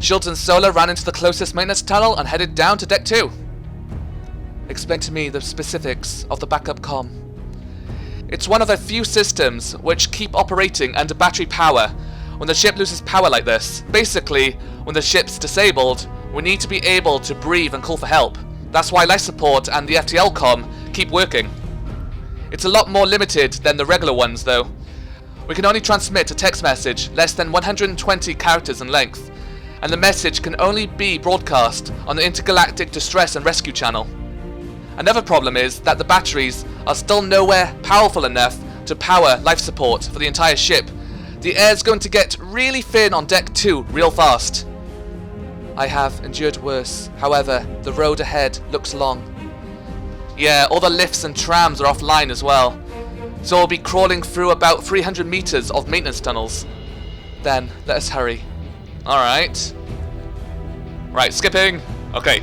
Shields and Sola ran into the closest maintenance tunnel and headed down to Deck 2. Explain to me the specifics of the backup comm. It's one of the few systems which keep operating under battery power when the ship loses power like this. Basically, when the ship's disabled, we need to be able to breathe and call for help. That's why life support and the FTL comm keep working. It's a lot more limited than the regular ones though. We can only transmit a text message less than 120 characters in length, and the message can only be broadcast on the Intergalactic Distress and Rescue channel. Another problem is that the batteries are still nowhere powerful enough to power life support for the entire ship. The air's going to get really thin on Deck 2 real fast. I have endured worse, however, the road ahead looks long. Yeah, all the lifts and trams are offline as well, so we'll be crawling through about 300 meters of maintenance tunnels. Then, let us hurry. Alright. Right, skipping. Okay.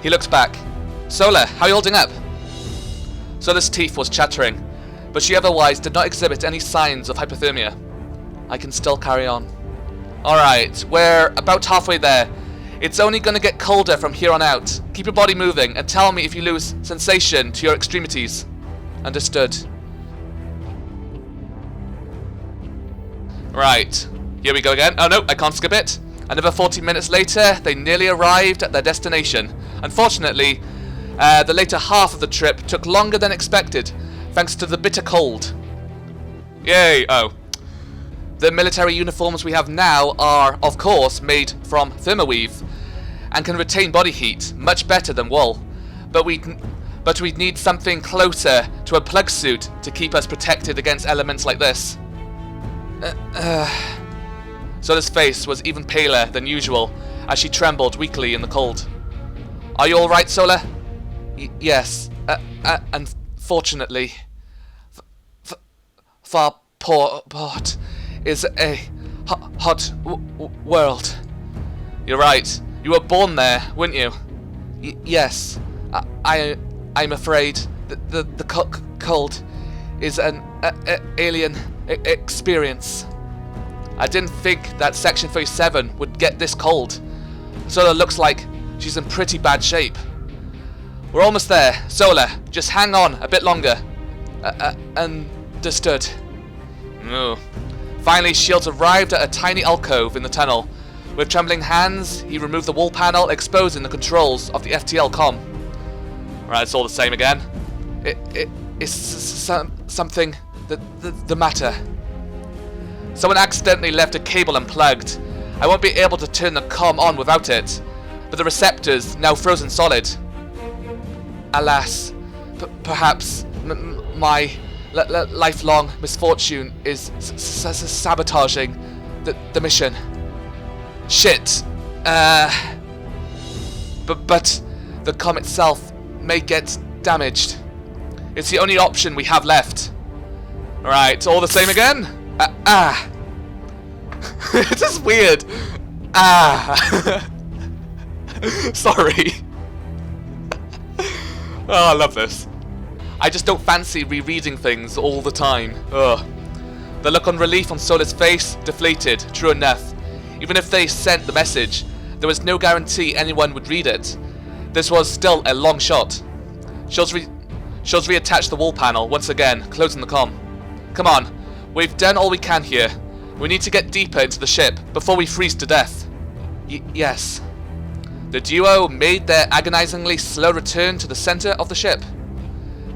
He looks back. Sola, how are you holding up? Sola's teeth was chattering, but she otherwise did not exhibit any signs of hypothermia. I can still carry on. Alright, we're about halfway there. It's only gonna get colder from here on out. Keep your body moving and tell me if you lose sensation to your extremities. Understood. Right, here we go again. Oh no, I can't skip it. Another 40 minutes later, they nearly arrived at their destination. Unfortunately, the later half of the trip took longer than expected, thanks to the bitter cold. Yay! Oh. The military uniforms we have now are, of course, made from thermoweave and can retain body heat much better than wool. But we'd need something closer to a plug suit to keep us protected against elements like this. Sola's face was even paler than usual as she trembled weakly in the cold. Are you alright, Sola? Yes. Unfortunately, Farport is a hot world. You're right. You were born there, weren't you? Yes. I'm afraid the cold is an alien experience. I didn't think that Section 37 would get this cold. Sola looks like she's in pretty bad shape. We're almost there. Sola, just hang on a bit longer. Understood. Oh. Finally, Shields arrived at a tiny alcove in the tunnel. With trembling hands, he removed the wall panel, exposing the controls of the FTL comm. Right, it's all the same again. It's something the matter. Someone accidentally left a cable unplugged. I won't be able to turn the comm on without it, but the receptor's now frozen solid. Alas, perhaps my lifelong misfortune is sabotaging the mission. Shit. But the comm itself may get damaged. It's the only option we have left. Right, all the same again? It's just weird. Sorry. Oh, I love this. I just don't fancy rereading things all the time. Ugh. The look on relief on Sola's face deflated, true enough. Even if they sent the message, there was no guarantee anyone would read it. This was still a long shot. Shields reattached the wall panel once again, closing the comm. Come on, we've done all we can here. We need to get deeper into the ship before we freeze to death. Yes. The duo made their agonizingly slow return to the center of the ship.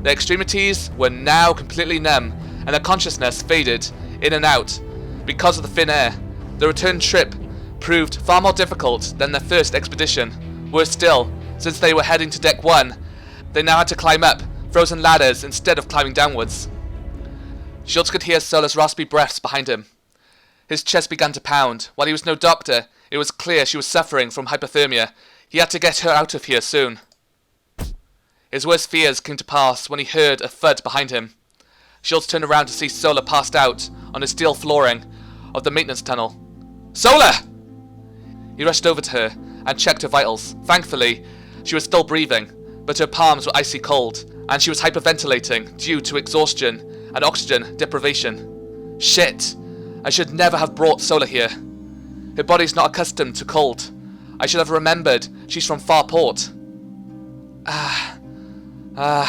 Their extremities were now completely numb, and their consciousness faded in and out because of the thin air. The return trip proved far more difficult than their first expedition. Worse still, since they were heading to Deck 1, they now had to climb up frozen ladders instead of climbing downwards. Shields could hear Sola's raspy breaths behind him. His chest began to pound. While he was no doctor, it was clear she was suffering from hypothermia. He had to get her out of here soon. His worst fears came to pass when he heard a thud behind him. Shields turned around to see Sola passed out on the steel flooring of the maintenance tunnel. Sola! He rushed over to her and checked her vitals. Thankfully, she was still breathing, but her palms were icy cold, and she was hyperventilating due to exhaustion and oxygen deprivation. Shit! I should never have brought Sola here. Her body's not accustomed to cold. I should have remembered she's from far port. Her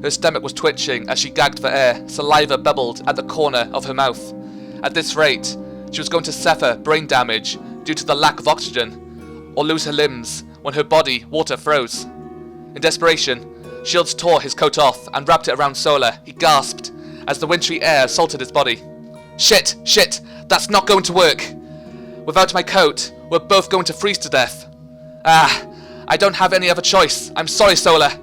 stomach was twitching as she gagged for air. Saliva bubbled at the corner of her mouth. At this rate, she was going to suffer brain damage due to the lack of oxygen, or lose her limbs when her body water froze. In desperation, Shields tore his coat off and wrapped it around Sola. He gasped as the wintry air assaulted his body. Shit, that's not going to work. Without my coat, we're both going to freeze to death. I don't have any other choice. I'm sorry, Sola.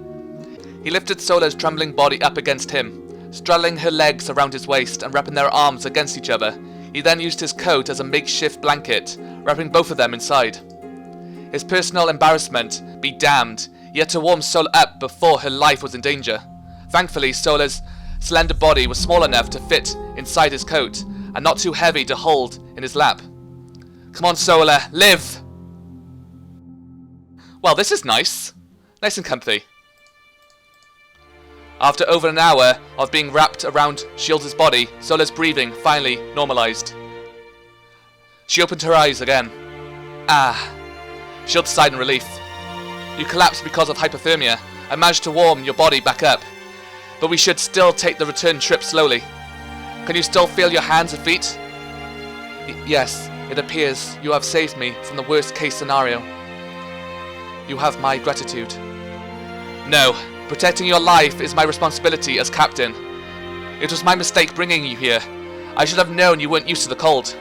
He lifted Sola's trembling body up against him, straddling her legs around his waist and wrapping their arms against each other. He then used his coat as a makeshift blanket, wrapping both of them inside. His personal embarrassment be damned, he had to warm Sola up before her life was in danger. Thankfully, Sola's slender body was small enough to fit inside his coat, and not too heavy to hold in his lap. Come on, Sola, live! Well, this is nice. Nice and comfy. After over an hour of being wrapped around Shields' body, Sola's breathing finally normalized. She opened her eyes again. Shields sighed in relief. You collapsed because of hypothermia. I managed to warm your body back up. But we should still take the return trip slowly. Can you still feel your hands and feet? Yes, it appears you have saved me from the worst case scenario. You have my gratitude. No, protecting your life is my responsibility as captain. It was my mistake bringing you here. I should have known you weren't used to the cold.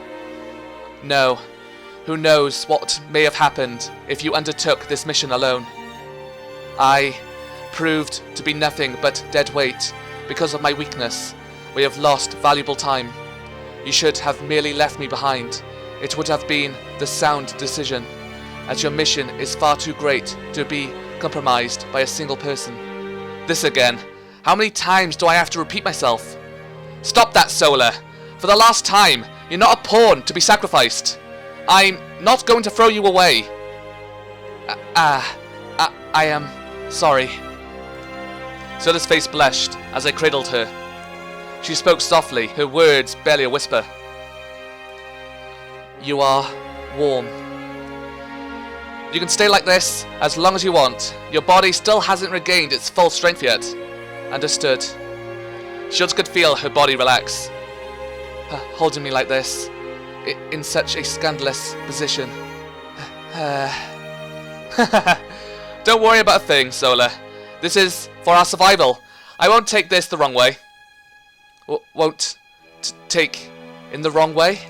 No, who knows what may have happened if you undertook this mission alone. I proved to be nothing but dead weight. Because of my weakness, we have lost valuable time. You should have merely left me behind. It would have been the sound decision, as your mission is far too great to be compromised by a single person. This again. How many times do I have to repeat myself? Stop that, Sola. For the last time, you're not a pawn to be sacrificed. I'm not going to throw you away. I am sorry. Sola's face blushed as I cradled her. She spoke softly, her words barely a whisper. You are warm. You can stay like this as long as you want. Your body still hasn't regained its full strength yet. Understood. Shields could feel her body relax. Holding me like this, in such a scandalous position. Don't worry about a thing, Sola. This is for our survival. I won't take this the wrong way. Won't take in the wrong way?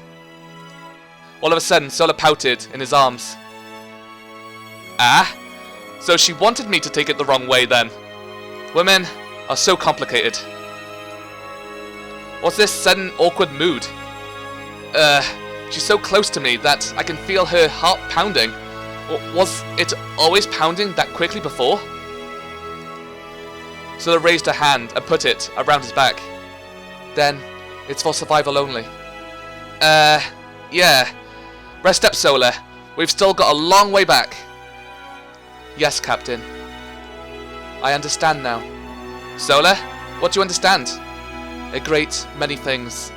All of a sudden, Sola pouted in his arms. So she wanted me to take it the wrong way then. Women are so complicated. What's this sudden awkward mood? She's so close to me that I can feel her heart pounding. Was it always pounding that quickly before? Sola raised her hand and put it around his back. Then, it's for survival only. Yeah. Rest up, Sola. We've still got a long way back. Yes, Captain. I understand now. Sola, what do you understand? A great many things.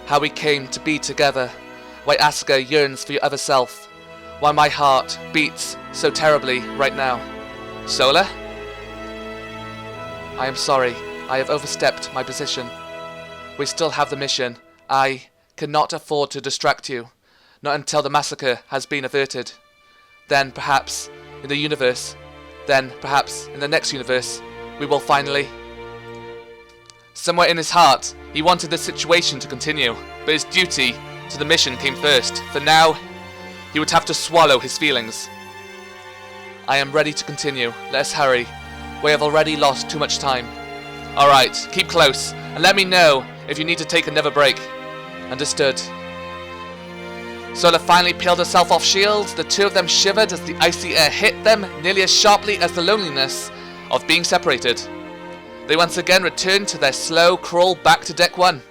How we came to be together. Why Asuka yearns for your other self. Why my heart beats so terribly right now. Sola? I am sorry. I have overstepped my position. We still have the mission. I cannot afford to distract you. Not until the massacre has been averted. Then perhaps in the universe. Then perhaps in the next universe. We will finally... Somewhere in his heart, he wanted this situation to continue. But his duty to the mission came first. For now, he would have to swallow his feelings. I am ready to continue. Let us hurry. We have already lost too much time. Alright, keep close, and let me know if you need to take another break. Understood. Sola finally peeled herself off Shields. The two of them shivered as the icy air hit them, nearly as sharply as the loneliness of being separated. They once again returned to their slow crawl back to Deck 1.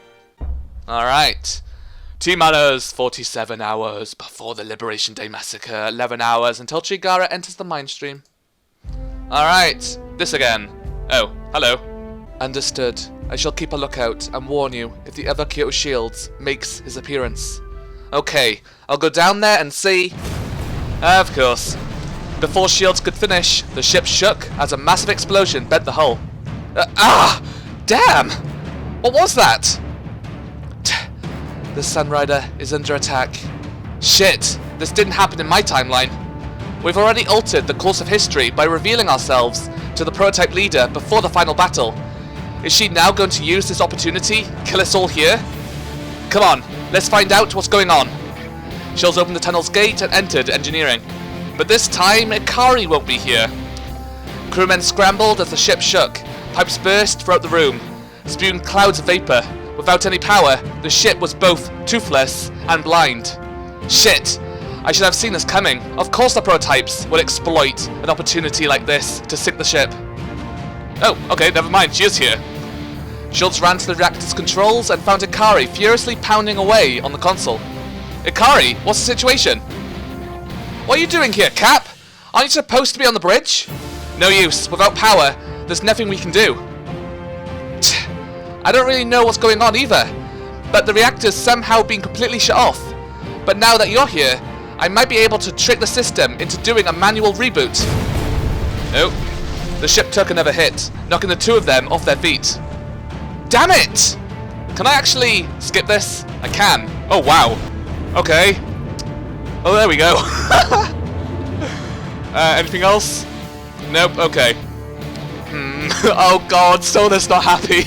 Alright. T-minus 47 hours before the Liberation Day massacre, 11 hours until Chigara enters the mine stream. Alright, this again. Oh, hello. Understood. I shall keep a lookout and warn you if the other Kyoto Shields makes his appearance. Okay, I'll go down there and see... Of course. Before shields could finish, the ship shook as a massive explosion bent the hull. Damn! What was that? The Sunrider is under attack. Shit, this didn't happen in my timeline. We've already altered the course of history by revealing ourselves to the prototype leader before the final battle. Is she now going to use this opportunity, kill us all here? Come on, let's find out what's going on. Shields opened the tunnel's gate and entered engineering. But this time, Ikari won't be here. Crewmen scrambled as the ship shook. Pipes burst throughout the room, spewing clouds of vapor. Without any power, the ship was both toothless and blind. Shit! I should have seen this coming. Of course the prototypes will exploit an opportunity like this to sink the ship. Oh, okay, never mind, she is here. Shields ran to the reactor's controls and found Ikari furiously pounding away on the console. Ikari, what's the situation? What are you doing here, Cap? Aren't you supposed to be on the bridge? No use. Without power, there's nothing we can do. I don't really know what's going on either, but the reactor's somehow been completely shut off. But now that you're here, I might be able to trick the system into doing a manual reboot. Nope. The ship took another hit, knocking the two of them off their feet. Damn it! Can I actually skip this? I can. Oh, wow. Okay. Oh, there we go. Anything else? Nope, okay. Oh god, Sola's not happy.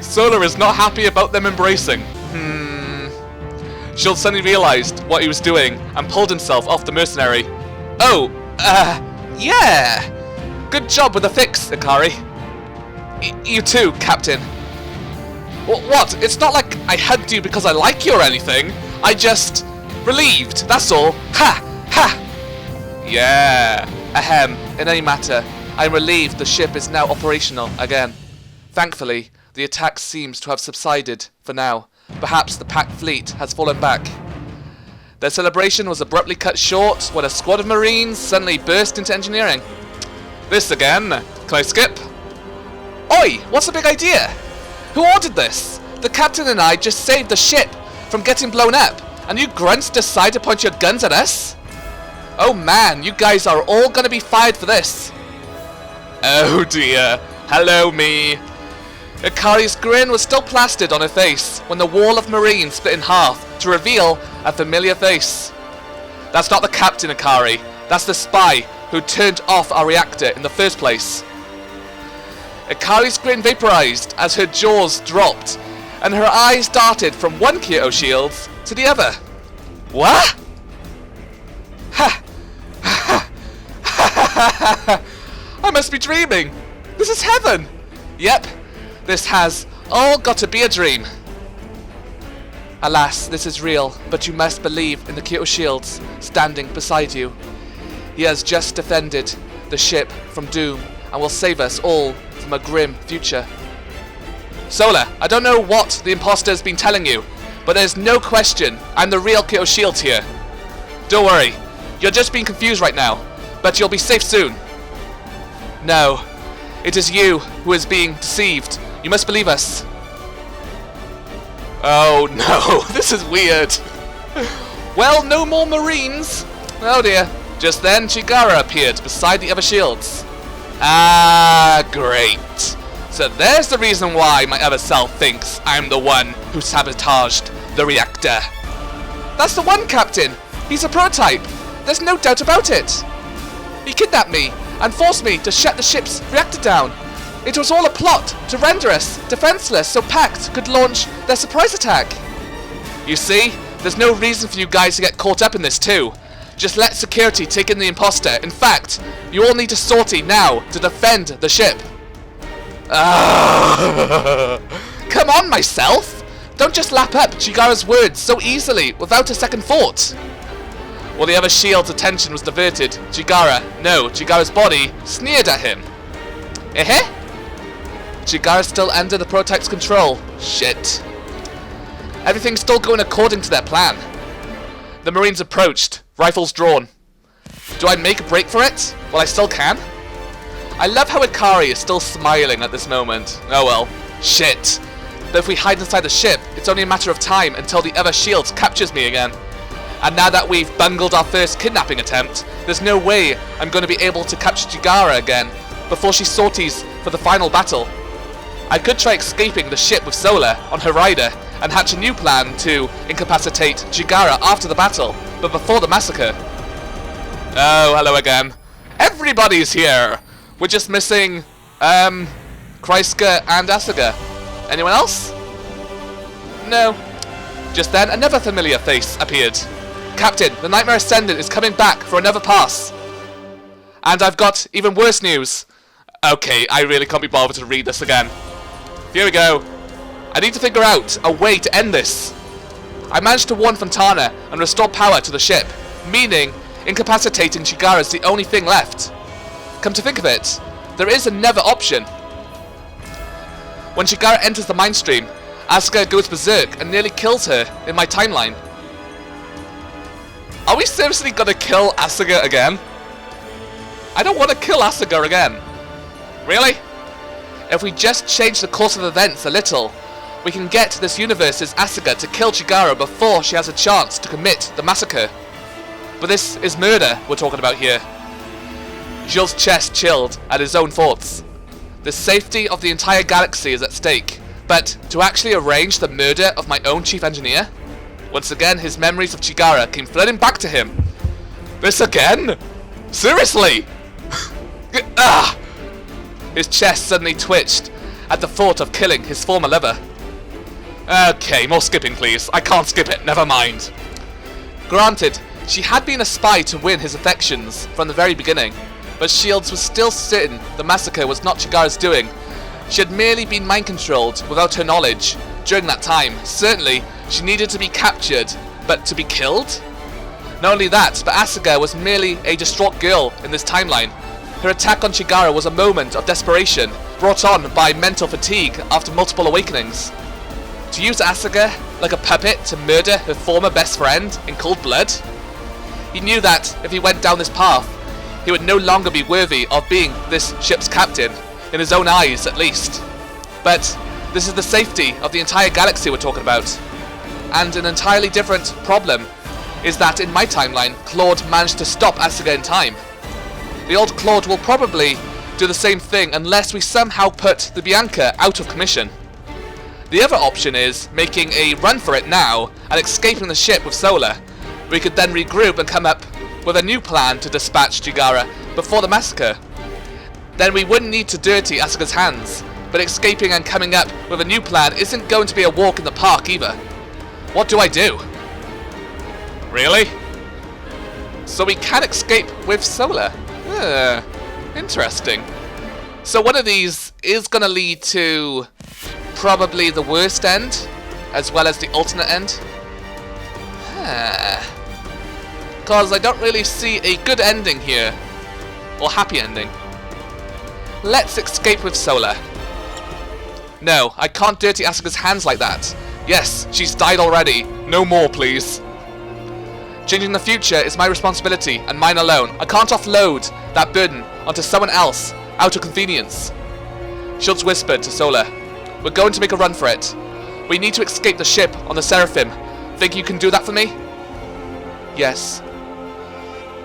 Sola is not happy about them embracing. Shield suddenly realized what he was doing and pulled himself off the mercenary. Oh, yeah! Good job with the fix, Ikari. You too, Captain. What? It's not like I hugged you because I like you or anything. I just... relieved, that's all. Ha! Ha! Yeah. Ahem. In any matter, I'm relieved the ship is now operational again. Thankfully, the attack seems to have subsided for now. Perhaps the packed fleet has fallen back. Their celebration was abruptly cut short when a squad of Marines suddenly burst into engineering. This again. Can I skip? Oi! What's the big idea? Who ordered this? The captain and I just saved the ship from getting blown up, and you grunts decide to point your guns at us? Oh man, you guys are all gonna be fired for this. Oh dear. Hello, me. Ikari's grin was still plastered on her face when the wall of Marines split in half to reveal a familiar face. That's not the captain, Ikari. That's the spy who turned off our reactor in the first place. Ikari's grin vaporized as her jaws dropped, and her eyes darted from one Kyoto shield to the other. What? Ha! Ha! Ha! I must be dreaming. This is heaven. Yep, this has all got to be a dream. Alas, this is real, but you must believe in the Kyoto shields standing beside you. He has just defended the ship from doom and will save us all from a grim future. Sola, I don't know what the imposter has been telling you, but there's no question I'm the real Kyoto shield here. Don't worry, you're just being confused right now, but you'll be safe soon. No, it is you who is being deceived. You must believe us. Oh no, this is weird. Well, no more Marines. Oh dear. Just then, Chigara appeared beside the other shields. Ah, great. So there's the reason why my other self thinks I'm the one who sabotaged the reactor. That's the one, Captain. He's a prototype. There's no doubt about it. He kidnapped me and forced me to shut the ship's reactor down. It was all a plot to render us defenseless so Pact could launch their surprise attack. You see, there's no reason for you guys to get caught up in this too. Just let security take in the imposter. In fact, you all need a sortie now to defend the ship. Come on, myself! Don't just lap up Chigara's words so easily without a second thought. While the other shield's attention was diverted, Chigara's body sneered at him. Eh? Chigara's still under the prototype's control. Shit. Everything's still going according to their plan. The Marines approached, rifles drawn. Do I make a break for it? Well, I still can. I love how Ikari is still smiling at this moment. Oh well. Shit. But if we hide inside the ship, it's only a matter of time until the other shield captures me again. And now that we've bungled our first kidnapping attempt, there's no way I'm going to be able to capture Chigara again before she sorties for the final battle. I could try escaping the ship with Sola on her rider and hatch a new plan to incapacitate Chigara after the battle, but before the massacre. Oh, hello again. Everybody's here! We're just missing, Kreiska and Asuka. Anyone else? No. Just then, another familiar face appeared. Captain, the Nightmare Ascendant is coming back for another pass. And I've got even worse news. Okay, I really can't be bothered to read this again. Here we go. I need to figure out a way to end this. I managed to warn Fontana and restore power to the ship, meaning incapacitating Chigara is the only thing left. Come to think of it, there is another option. When Chigara enters the mind stream, Asuka goes berserk and nearly kills her in my timeline. Are we seriously gonna kill Asuka again? I don't want to kill Asuka again. Really? If we just change the course of events a little, we can get this universe's Asuka to kill Chigara before she has a chance to commit the massacre. But this is murder we're talking about here. Jules' chest chilled at his own thoughts. The safety of the entire galaxy is at stake, but to actually arrange the murder of my own chief engineer? Once again, his memories of Chigara came flooding back to him. This again? Seriously? Ah! His chest suddenly twitched at the thought of killing his former lover. Okay, more skipping please. I can't skip it, never mind. Granted, she had been a spy to win his affections from the very beginning, but Shields was still certain the massacre was not Chigara's doing. She had merely been mind-controlled without her knowledge. During that time, certainly, she needed to be captured, but to be killed? Not only that, but Asuka was merely a distraught girl in this timeline. Her attack on Chigara was a moment of desperation, brought on by mental fatigue after multiple awakenings. To use Asuka like a puppet to murder her former best friend in cold blood? He knew that if he went down this path, he would no longer be worthy of being this ship's captain, in his own eyes at least. But this is the safety of the entire galaxy we're talking about. And an entirely different problem is that in my timeline, Claude managed to stop Asuka in time. The old Claude will probably do the same thing unless we somehow put the Bianca out of commission. The other option is making a run for it now and escaping the ship with Sola. We could then regroup and come up with a new plan to dispatch Chigara before the massacre. Then we wouldn't need to dirty Asuka's hands, but escaping and coming up with a new plan isn't going to be a walk in the park either. What do I do? Really? So we can escape with Sola. Interesting. So one of these is going to lead to probably the worst end, as well as the alternate end. Because I don't really see a good ending here, or happy ending. Let's escape with Sola. No, I can't dirty Asuka's hands like that. Yes, she's died already. No more, please. Changing the future is my responsibility, and mine alone. I can't offload that burden onto someone else out of convenience. Schultz whispered to Sola. We're going to make a run for it. We need to escape the ship on the Seraphim. Think you can do that for me? Yes.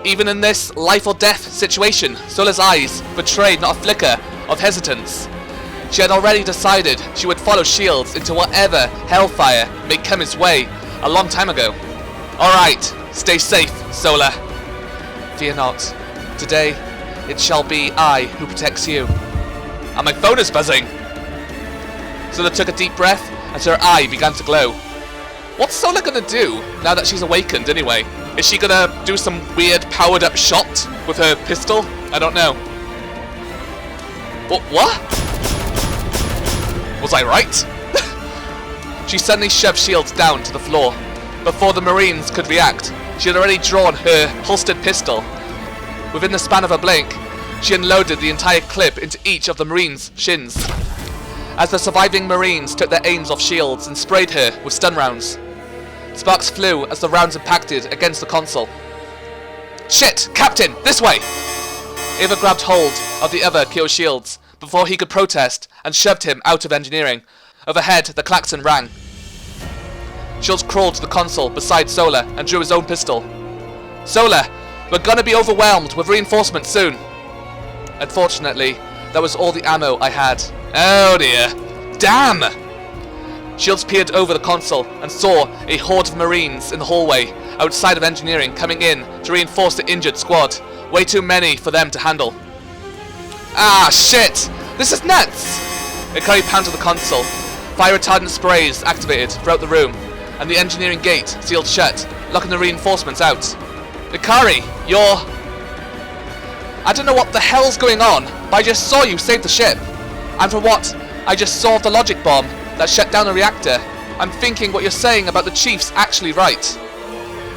Even in this life or death situation, Sola's eyes betrayed not a flicker of hesitance. She had already decided she would follow Shields into whatever hellfire may come his way a long time ago. Alright, stay safe, Sola. Fear not. Today, it shall be I who protects you. And my phone is buzzing. Sola took a deep breath as her eye began to glow. What's Sola gonna do now that she's awakened anyway? Is she gonna do some weird powered up shot with her pistol? I don't know. What? Was I right? She suddenly shoved Shields down to the floor. Before the Marines could react, she had already drawn her holstered pistol. Within the span of a blink, she unloaded the entire clip into each of the Marines' shins. As the surviving Marines took their aims off Shields and sprayed her with stun rounds. Sparks flew as the rounds impacted against the console. Shit! Captain! This way! Ava grabbed hold of the other Kyo Shields before he could protest and shoved him out of engineering. Overhead, the klaxon rang. Shields crawled to the console beside Sola and drew his own pistol. Sola, we're gonna be overwhelmed with reinforcements soon. Unfortunately, that was all the ammo I had. Oh dear. Damn! Shields peered over the console and saw a horde of Marines in the hallway outside of engineering coming in to reinforce the injured squad. Way too many for them to handle. Ah, shit! This is nuts! Ikari pounded the console. Fire retardant sprays activated throughout the room, and the engineering gate sealed shut, locking the reinforcements out. Ikari, you're... I don't know what the hell's going on, but I just saw you save the ship. And for what? I just solved the logic bomb that shut down the reactor. I'm thinking what you're saying about the Chief's actually right.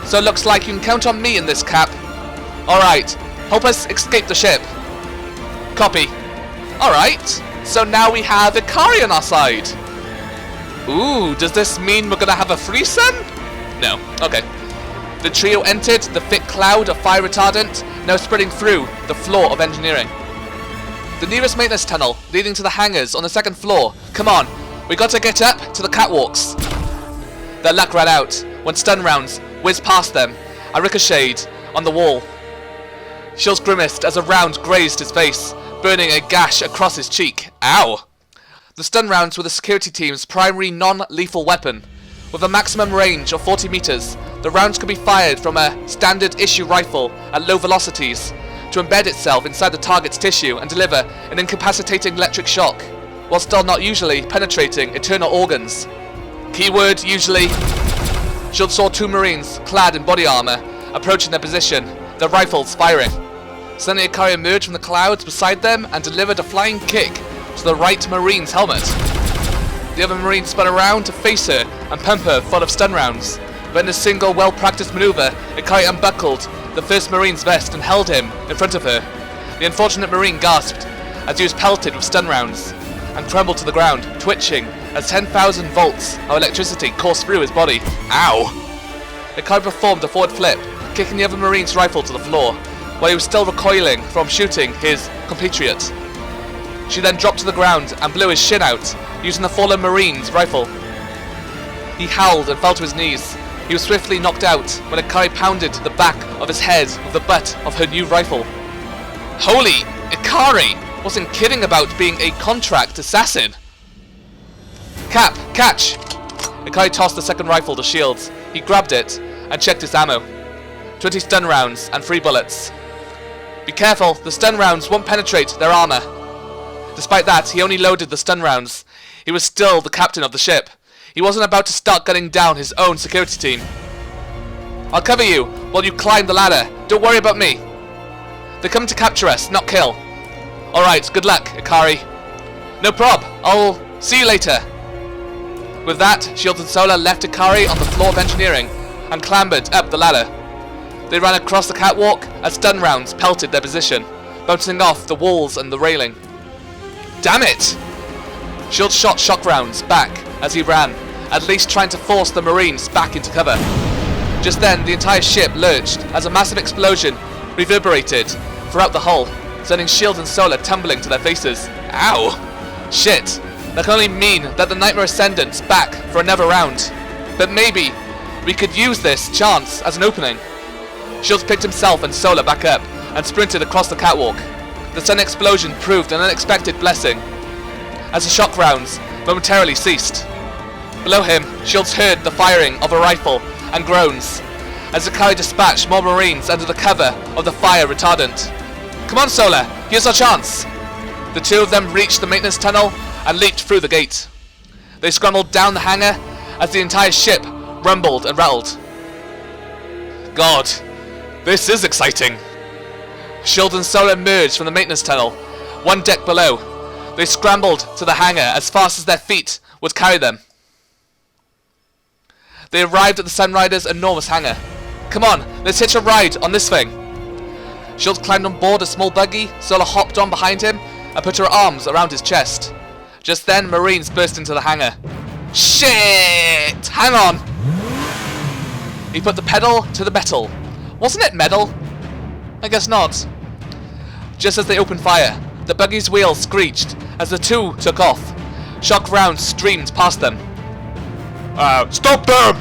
So it looks like you can count on me in this, Cap. Alright, help us escape the ship. Copy. Alright, so now we have Ikari on our side. Ooh, does this mean we're gonna have a threesome? No, okay. The trio entered the thick cloud of fire retardant, now spreading through the floor of engineering. The nearest maintenance tunnel, leading to the hangars on the second floor. Come on, we got to get up to the catwalks. Their luck ran out when stun rounds whizzed past them and ricocheted on the wall. Shields grimaced as a round grazed his face, burning a gash across his cheek. Ow! The stun rounds were the security team's primary non-lethal weapon. With a maximum range of 40 meters, the rounds could be fired from a standard issue rifle at low velocities to embed itself inside the target's tissue and deliver an incapacitating electric shock, while still not usually penetrating internal organs. Keyword usually. Shield saw two Marines clad in body armor approaching their position, their rifles firing. Suddenly Ikari emerged from the clouds beside them and delivered a flying kick to the right Marine's helmet. The other Marine spun around to face her and pump her full of stun rounds. But in a single well-practiced maneuver, Ikari unbuckled the first Marine's vest and held him in front of her. The unfortunate Marine gasped as he was pelted with stun rounds and crumbled to the ground, twitching as 10,000 volts of electricity coursed through his body. Ow! Ikari performed a forward flip, kicking the other Marine's rifle to the floor, while he was still recoiling from shooting his compatriot. She then dropped to the ground and blew his shin out, using the fallen Marine's rifle. He howled and fell to his knees. He was swiftly knocked out when Ikari pounded the back of his head with the butt of her new rifle. Holy, Ikari wasn't kidding about being a contract assassin. Cap, catch! Ikari tossed the second rifle to Shields. He grabbed it and checked his ammo. 20 stun rounds and 3 bullets. Be careful, the stun rounds won't penetrate their armor. Despite that, he only loaded the stun rounds. He was still the captain of the ship. He wasn't about to start gunning down his own security team. I'll cover you while you climb the ladder. Don't worry about me. They're coming to capture us, not kill. Alright, good luck, Ikari. No prob, I'll see you later. With that, Shields and Sola left Ikari on the floor of engineering and clambered up the ladder. They ran across the catwalk as stun rounds pelted their position, bouncing off the walls and the railing. Damn it! Shields shot shock rounds back as he ran, at least trying to force the Marines back into cover. Just then, the entire ship lurched as a massive explosion reverberated throughout the hull, sending Shields and Sola tumbling to their faces. Ow! Shit! That can only mean that the Nightmare Ascendant's back for another round. But maybe we could use this chance as an opening. Shields picked himself and Sola back up and sprinted across the catwalk. The sudden explosion proved an unexpected blessing, as the shock rounds momentarily ceased. Below him, Shields heard the firing of a rifle and groans, as Ikari dispatched more Marines under the cover of the fire retardant. Come on, Sola, here's our chance! The two of them reached the maintenance tunnel and leaped through the gate. They scrambled down the hangar as the entire ship rumbled and rattled. God, this is exciting! Shield and Sola emerged from the maintenance tunnel, one deck below. They scrambled to the hangar as fast as their feet would carry them. They arrived at the Sunrider's enormous hangar. Come on, let's hitch a ride on this thing. Shield climbed on board a small buggy, Sola hopped on behind him and put her arms around his chest. Just then, Marines burst into the hangar. Shit! Hang on! He put the pedal to the metal. Wasn't it metal? I guess not. Just as they opened fire, the buggy's wheels screeched as the two took off. Shock rounds streamed past them. Stop them!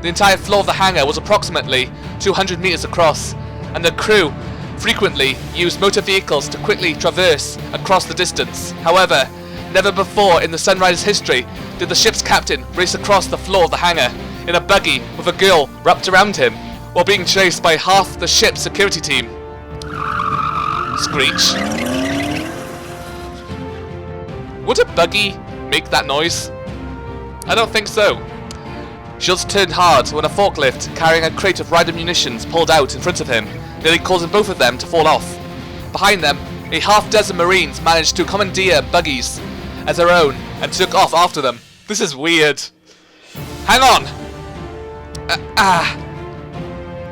The entire floor of the hangar was approximately 200 meters across, and the crew frequently used motor vehicles to quickly traverse across the distance. However, never before in the Sunrider's history did the ship's captain race across the floor of the hangar in a buggy with a girl wrapped around him while being chased by half the ship's security team. Screech. Would a buggy make that noise? I don't think so. Shields turned hard when a forklift carrying a crate of rider munitions pulled out in front of him, nearly causing both of them to fall off. Behind them, a half-dozen Marines managed to commandeer buggies as their own and took off after them. This is weird. Hang on!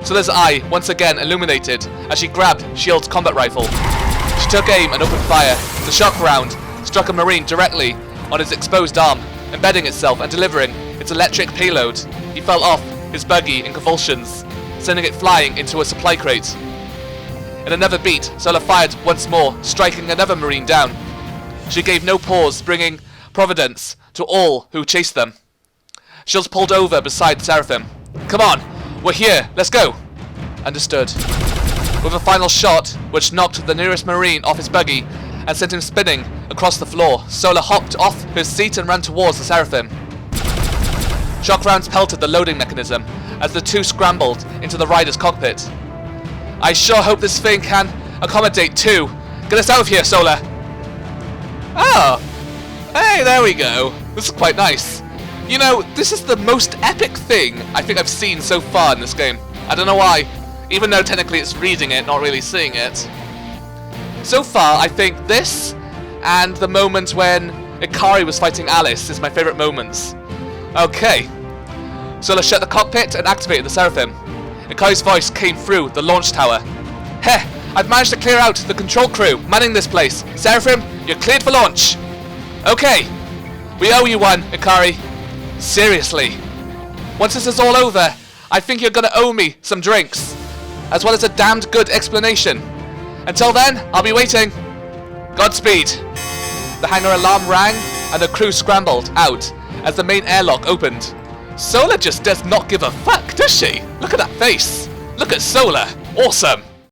Sola's eye once again illuminated as she grabbed Shield's combat rifle. She took aim and opened fire. The shock round struck a Marine directly on his exposed arm, embedding itself and delivering its electric payload. He fell off his buggy in convulsions, sending it flying into a supply crate. In another beat, Sola fired once more, striking another Marine down. She gave no pause, bringing providence to all who chased them. Shields pulled over beside Seraphim. Come on, we're here, let's go! Understood. With a final shot, which knocked the nearest Marine off his buggy and sent him spinning across the floor, Sola hopped off his seat and ran towards the Seraphim. Shock rounds pelted the loading mechanism as the two scrambled into the rider's cockpit. I sure hope this thing can accommodate two. Get us out of here, Sola! Oh! Hey, there we go. This is quite nice. You know, this is the most epic thing I think I've seen so far in this game. I don't know why, even though technically it's reading it, not really seeing it. So far, I think this and the moment when Ikari was fighting Alice is my favourite moments. Okay. Sola shut the cockpit and activated the Seraphim. Ikari's voice came through the launch tower. Heh! I've managed to clear out the control crew manning this place. Seraphim, you're cleared for launch. Okay. We owe you one, Ikari. Seriously. Once this is all over, I think you're gonna owe me some drinks, as well as a damned good explanation. Until then, I'll be waiting. Godspeed. The hangar alarm rang, and the crew scrambled out as the main airlock opened. Sola just does not give a fuck, does she? Look at that face. Look at Sola. Awesome.